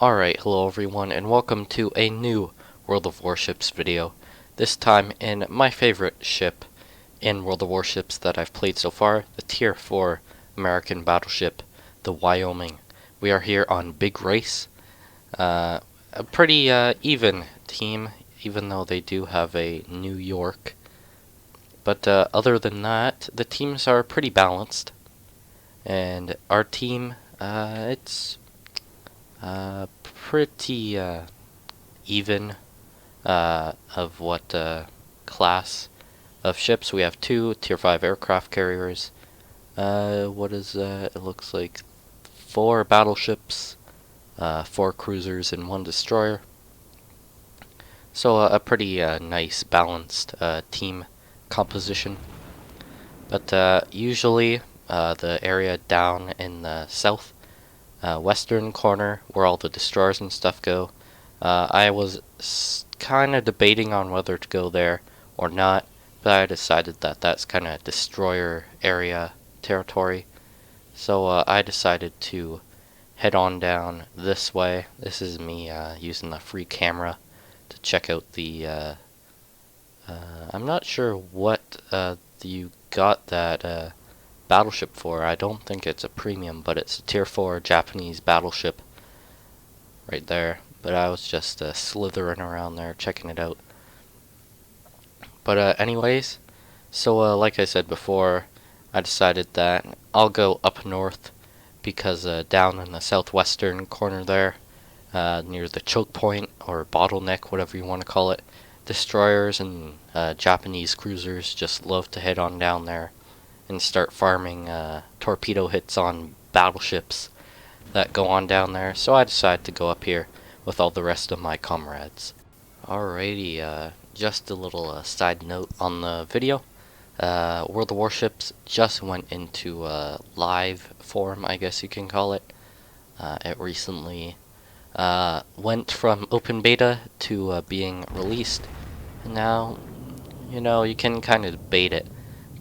Alright, hello everyone, and welcome to a new World of Warships video. This time in my favorite ship in World of Warships that I've played so far, the Tier 4 American battleship, the Wyoming. We are here on Big Race. A pretty even team, even though they do have a New York. But other than that, the teams are pretty balanced. And our team, it's pretty even of what class of ships. We have two Tier 5 aircraft carriers. What is that? It looks like 4 battleships, 4 cruisers, and 1 destroyer. So a pretty nice balanced team composition. But usually the area down in the south western corner where all the destroyers and stuff go, I was kind of debating on whether to go there or not, but I decided that that's kind of destroyer area territory, so I decided to head on down this way. This is me using the free camera to check out the I'm not sure what you got that battleship for. I don't think it's a premium, but it's a Tier 4 Japanese battleship right there. But I was just slithering around there checking it out. But anyways, so like I said before, I decided that I'll go up north because down in the southwestern corner there, near the choke point or bottleneck, whatever you want to call it, destroyers and Japanese cruisers just love to head on down there and start farming torpedo hits on battleships that go on down there. So I decided to go up here with all the rest of my comrades. Alrighty, just a little side note on the video. World of Warships just went into live form, I guess you can call it. It recently went from open beta to being released. And now, you can kind of debate it,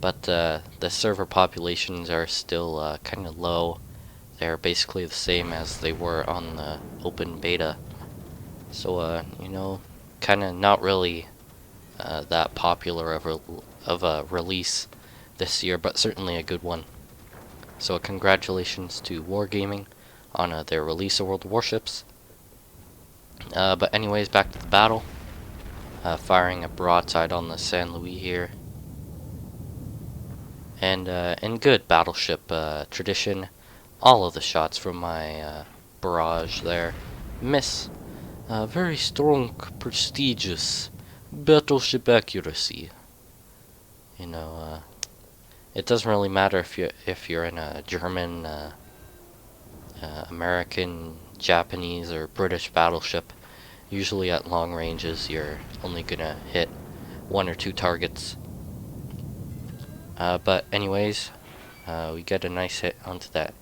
but the server populations are still kind of low. They're basically the same as they were on the open beta. So, kind of not really that popular of a release this year, but certainly a good one. So congratulations to Wargaming on their release of World of Warships. But anyways, back to the battle. Firing a broadside on the San Luis here. And in good battleship tradition, all of the shots from my barrage there miss. Very strong, prestigious battleship accuracy. It doesn't really matter if you're in a German, American, Japanese, or British battleship. Usually at long ranges, you're only gonna hit 1 or 2 targets. But anyways, we get a nice hit onto that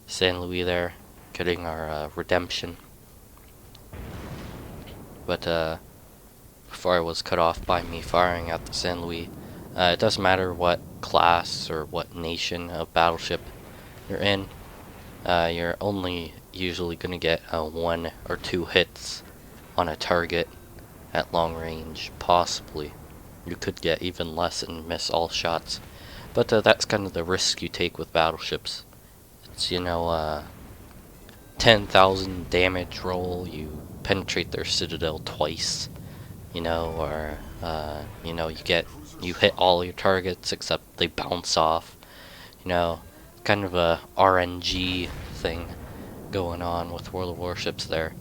San Luis there, getting our redemption. But before I was cut off by me firing at the San Luis, it doesn't matter what class or what nation of battleship you're in, you're only usually going to get 1 or 2 hits on a target at long range, possibly. You could get even less and miss all shots. But that's kind of the risk you take with battleships. It's, 10,000 damage roll, you penetrate their citadel twice, or, you hit all your targets except they bounce off. Kind of a RNG thing going on with World of Warships there.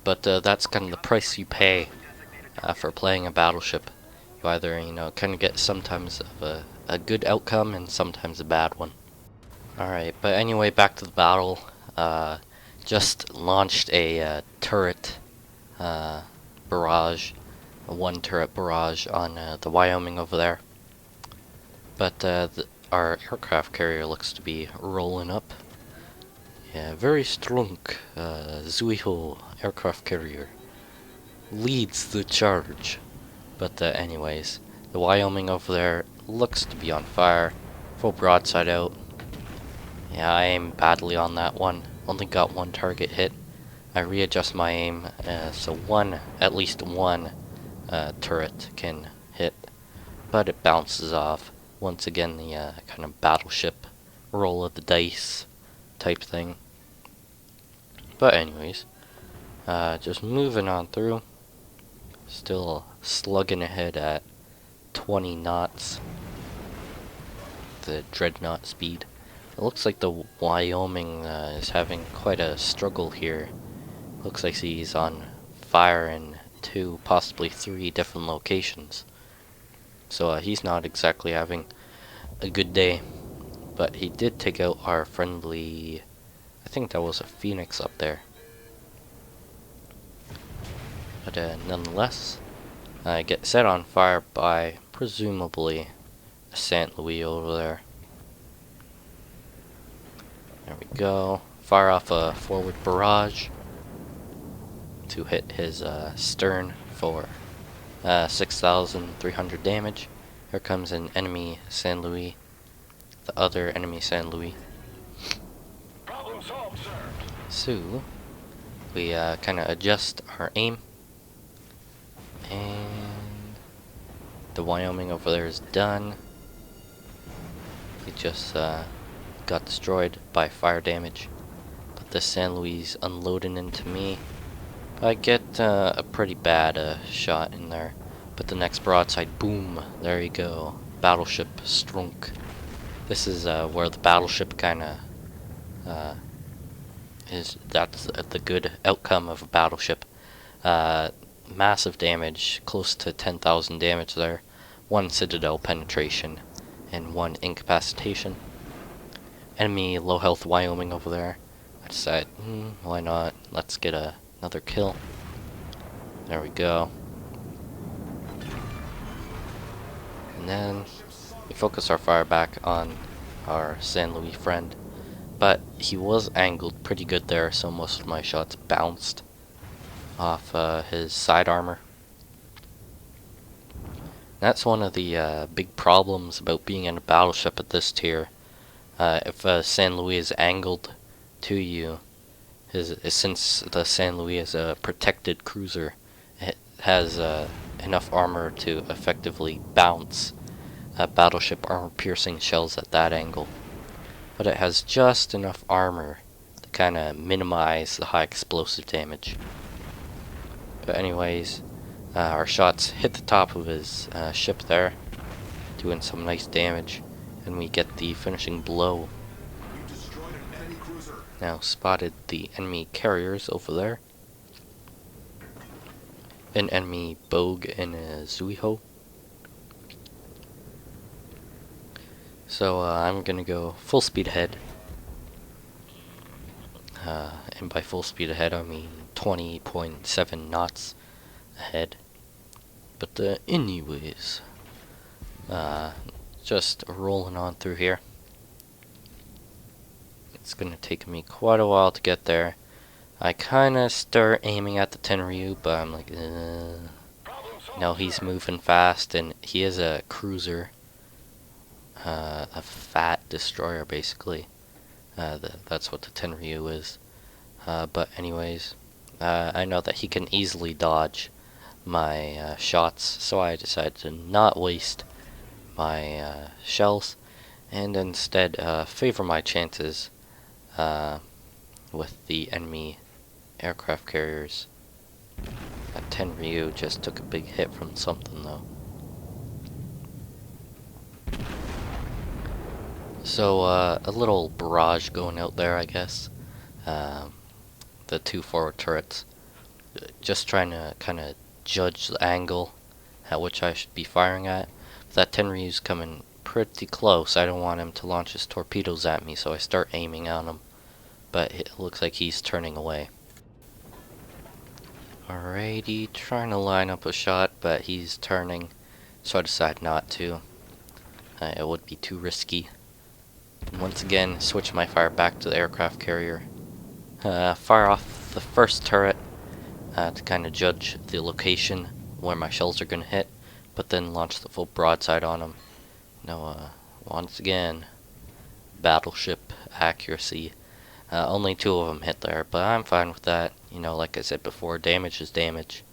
But that's kind of the price you pay for playing a battleship. You either, kind of get sometimes of a good outcome and sometimes a bad one. Alright, but anyway, back to the battle. Just launched a turret barrage, a 1 turret barrage on the Wyoming over there. But our aircraft carrier looks to be rolling up. Yeah, very strong. Zuiho aircraft carrier leads the charge. But anyways, the Wyoming over there looks to be on fire. Full broadside out. Yeah, I aimed badly on that one. only got one target hit. I readjust my aim, so at least one turret can hit, but it bounces off. Once again, the kind of battleship roll of the dice type thing. But anyways, just moving on through. Still slugging ahead at 20 knots. The dreadnought speed. It looks like the Wyoming is having quite a struggle here. Looks like he's on fire in 2, possibly 3 different locations. So he's not exactly having a good day. But he did take out our friendly... I think that was a Phoenix up there. But nonetheless, I get set on fire by presumably a St. Louis over there. There we go. Fire off a forward barrage to hit his stern for 6,300 damage. Here comes an enemy St. Louis. The other enemy St. Louis. Problem solved, sir. So, we kind of adjust our aim. And the Wyoming over there is done. He just got destroyed by fire damage. But the San Luis unloading into me. I get a pretty bad shot in there. But the next broadside, boom, there you go. Battleship Strunk. This is where the battleship kind of that's the good outcome of a battleship. Massive damage, close to 10,000 damage there. 1 citadel penetration and 1 incapacitation. Enemy low health Wyoming over there. I decided, why not? Let's get another kill. There we go. And then we focus our fire back on our San Luis friend. But he was angled pretty good there, so most of my shots bounced off his side armor. That's one of the big problems about being in a battleship at this tier. If San Luis is angled to you, since the San Luis is a protected cruiser, it has enough armor to effectively bounce battleship armor-piercing shells at that angle. But it has just enough armor to kind of minimize the high explosive damage. But anyways, our shots hit the top of his ship there, doing some nice damage, and we get the finishing blow. Now spotted the enemy carriers over there. An enemy Bogue and a Zuiho. So I'm gonna go full speed ahead. And by full speed ahead I mean 20.7 knots ahead. But anyways, just rolling on through here. It's gonna take me quite a while to get there. I kinda start aiming at the Tenryu, but I'm like, no, he's moving fast, and he is a cruiser. A fat destroyer, basically. That's what the Tenryu is. But anyways, I know that he can easily dodge my shots, so I decided to not waste my shells, and instead favor my chances with the enemy aircraft carriers. That Tenryu just took a big hit from something, though. So, a little barrage going out there, I guess. The 2 forward turrets. Just trying to kind of judge the angle at which I should be firing at. That Tenryu's coming pretty close. I don't want him to launch his torpedoes at me, so I start aiming on him. But it looks like he's turning away. Alrighty, trying to line up a shot, but he's turning, so I decide not to. It would be too risky. Once again, switch my fire back to the aircraft carrier. Fire off the first turret to kind of judge the location where my shells are going to hit, but then launch the full broadside on him. Now, once again, battleship accuracy. Only two of them hit there, but I'm fine with that. You know, like I said before, damage is damage,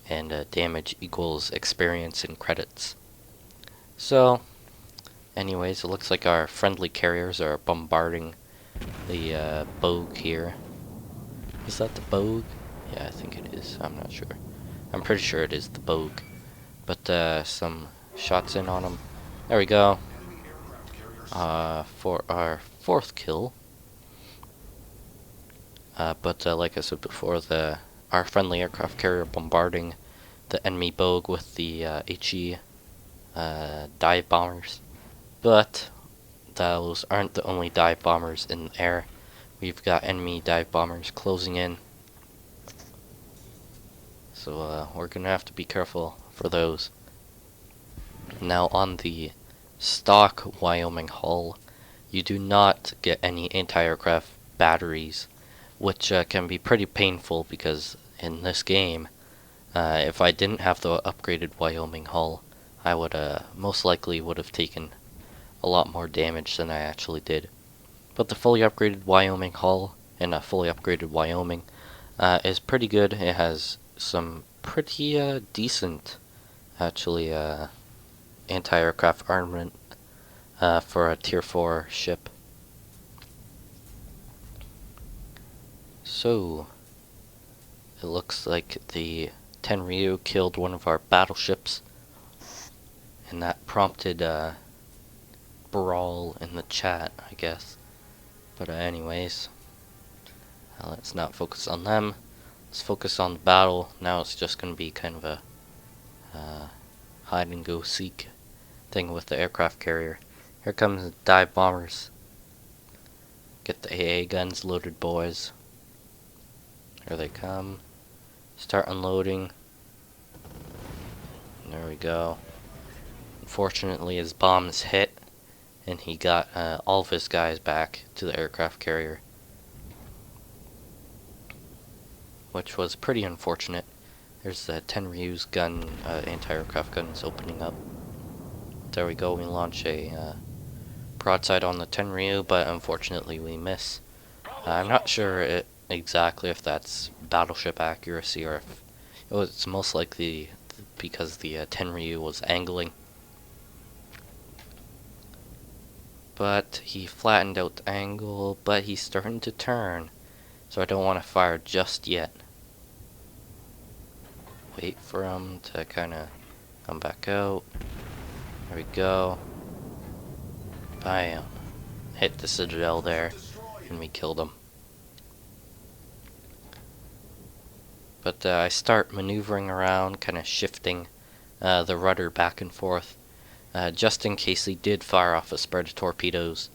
and damage equals experience and credits. So, anyways, it looks like our friendly carriers are bombarding the bogue here. Is that the bogue? Yeah, I think it is. I'm not sure. I'm pretty sure it is the bogue. But some shots in on them. There we go. For our fourth kill. But like I said before, our friendly aircraft carrier bombarding the enemy bogue with the HE dive bombers. But those aren't the only dive bombers in the air. We've got enemy dive bombers closing in. So we're gonna have to be careful for those. Now on the stock Wyoming hull, you do not get any anti-aircraft batteries, which can be pretty painful because in this game, if I didn't have the upgraded Wyoming hull, I would most likely would have taken a lot more damage than I actually did. But the fully upgraded Wyoming hull and a fully upgraded Wyoming is pretty good. It has some pretty decent, actually, anti-aircraft armament for a tier 4 ship. So, it looks like the Tenryu killed one of our battleships, and that prompted Brawl in the chat, I guess. But anyways, let's not focus on them. Let's focus on the battle. Now it's just going to be kind of a hide and go seek thing with the aircraft carrier. Here comes the dive bombers. Get the AA guns loaded, boys. Here they come. Start unloading. There we go. Unfortunately, his bombs hit, and he got all of his guys back to the aircraft carrier, which was pretty unfortunate. There's the Tenryu's gun, anti-aircraft guns opening up. There we go. We launch a broadside on the Tenryu, but unfortunately we miss. I'm not sure exactly if that's battleship accuracy or if it's most likely because the Tenryu was angling. But he flattened out the angle, but he's starting to turn, so I don't want to fire just yet. Wait for him to kind of come back out. There we go. Bam. Hit the citadel there, and we killed him. But I start maneuvering around, kind of shifting the rudder back and forth, just in case he did fire off a spread of torpedoes.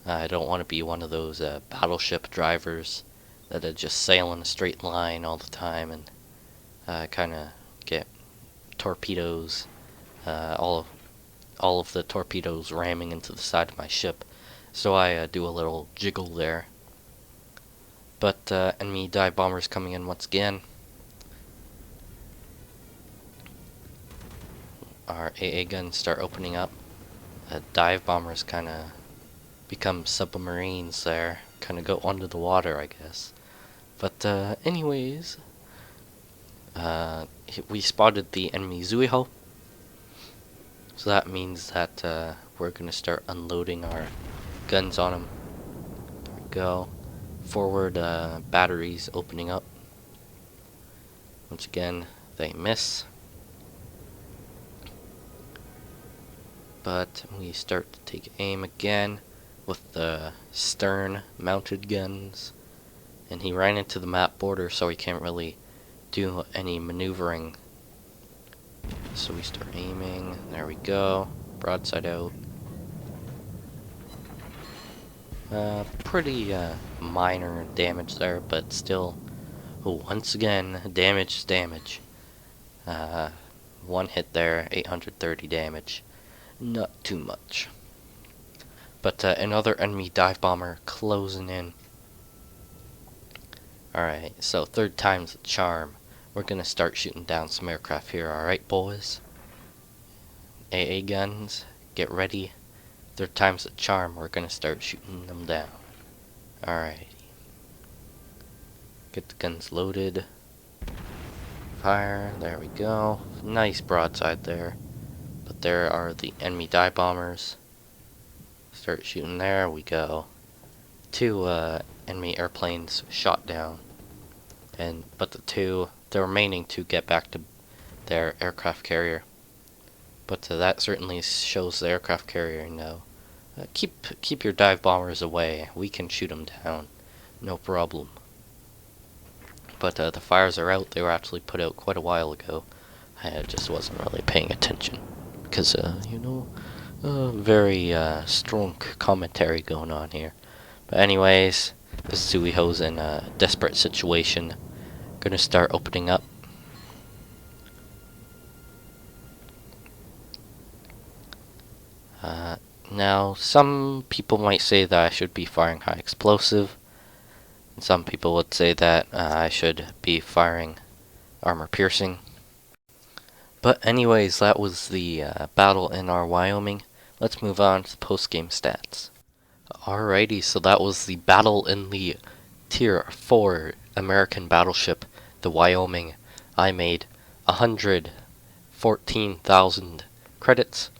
I don't want to be one of those battleship drivers that just sail in a straight line all the time and kind of get torpedoes, all of the torpedoes ramming into the side of my ship. So I do a little jiggle there. But enemy dive bombers coming in once again. Our AA guns start opening up. Dive bombers kind of become submarines there. Kind of go under the water, I guess. But anyways, we spotted the enemy Zuiho. So that means that we're going to start unloading our guns on him. There we go. Forward batteries opening up. Once again, they miss. But we start to take aim again with the stern mounted guns. And he ran into the map border, so he can't really do any maneuvering. So we start aiming. There we go. Broadside out. Pretty minor damage there, but still, once again, damage is damage. One hit there, 830 damage. Not too much. But another enemy dive bomber closing in. Alright, so third time's the charm. We're gonna start shooting down some aircraft here, alright boys? AA guns, get ready. Third time's the charm, we're gonna start shooting them down. Alright. Get the guns loaded. Fire. There we go. Nice broadside there. But there are the enemy dive bombers. Start shooting. There we go. 2 enemy airplanes shot down. But the remaining 2 get back to their aircraft carrier. But that certainly shows the aircraft carrier no. Keep your dive bombers away. We can shoot them down. No problem. But the fires are out. They were actually put out quite a while ago. I just wasn't really paying attention. Because, very strong commentary going on here. But anyways, this Zuiho's in a desperate situation. Gonna start opening up. Now, some people might say that I should be firing high explosive. And some people would say that I should be firing armor piercing. But anyways, that was the battle in our Wyoming. Let's move on to the post-game stats. Alrighty, so that was the battle in the Tier 4 American battleship, the Wyoming. I made 114,000 credits,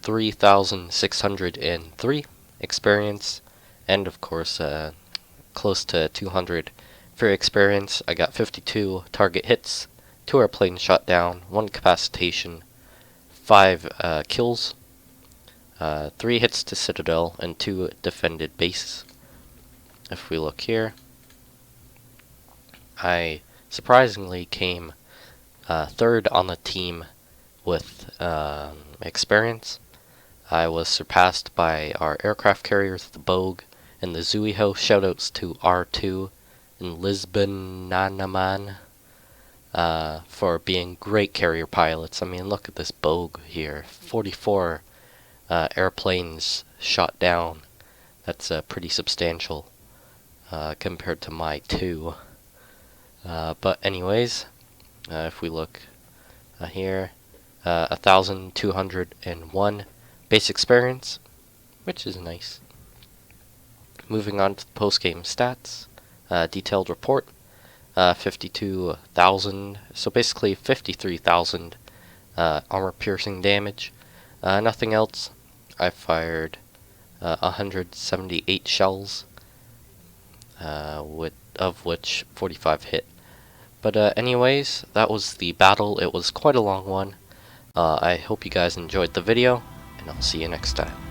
3,603 experience, and of course close to 200 for experience. I got 52 target hits, 2 airplanes shot down, 1 capacitation, 5 kills, 3 hits to Citadel, and 2 defended bases. If we look here, I surprisingly came 3rd on the team with experience. I was surpassed by our aircraft carriers, the Bogue and the Zuiho. Shoutouts to R2 and Lisbon for being great carrier pilots. I mean, look at this Bogue here. 44 airplanes shot down. That's pretty substantial compared to my 2. But anyways, if we look here, 1,201 base experience, which is nice. Moving on to the post-game stats, detailed report, 52,000, so basically 53,000 armor-piercing damage. Nothing else. I fired 178 shells, of which 45 hit. But anyways, that was the battle. It was quite a long one. I hope you guys enjoyed the video, and I'll see you next time.